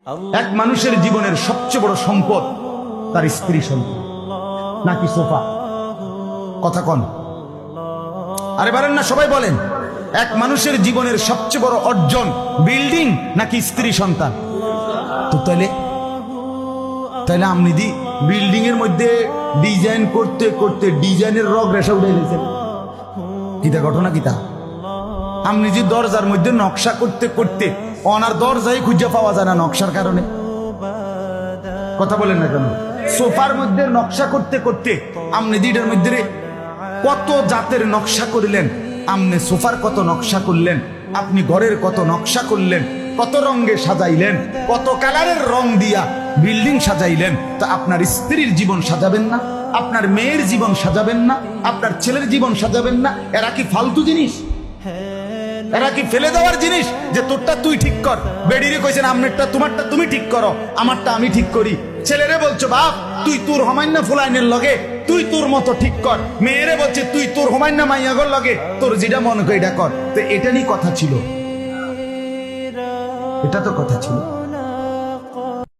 এক মানুষের জীবনের সবচেয়ে বড় সম্পদ তার স্ত্রী সন্তান নাকি সোফা? কথা কন, আরে বলেন না, সবাই বলেন। এক মানুষের জীবনের সবচেয়ে বড় অর্জন বিল্ডিং নাকি স্ত্রী সন্তান? তো তাইলে আপনি দি বিল্ডিং এর মধ্যে ডিজাইন করতে করতে ডিজাইনের রগ রেশা উঠে গেছেন। কিতা ঘটনা কিতা? আপনি যে দরজার মধ্যে নকশা করতে করতে অনার দরজাই খুঁজে পাওয়া যায় না নকশার কারণে। কথা বলেন না কেন? সোফার মধ্যে নকশা করতে করতে আপনি দিটার মধ্যে কত জাতের নকশা করলেন, আপনি সোফার কত নকশা করলেন, আপনি ঘরের কত নকশা করলেন, কত রঙে সাজাইলেন, কত কালারের রং দিয়া বিল্ডিং সাজাইলেন। তা আপনার স্ত্রীর জীবন সাজাবেন না? আপনার মেয়ের জীবন সাজাবেন না? আপনার ছেলের জীবন সাজাবেন না? এরা কি ফালতু জিনিস? এরা কি ফেলে দেওয়ার জিনিস যে তোরটা তুই ঠিক কর? বেডিরে কইছেন আপনারটা তোমারটা তুমি ঠিক করো, আমারটা আমি ঠিক করি। ছেলেরে বলছো বাপ তুই তোর হমান্য ফুলাইনের লগে তুই তোর মতো ঠিক কর। মেয়েরে বলছে তুই তোর হমান্য মাইয়াগর লগে তোর যেটা মনে করে এটা কর। তো এটা নিয়ে কথা ছিল, এটা তো কথা ছিল।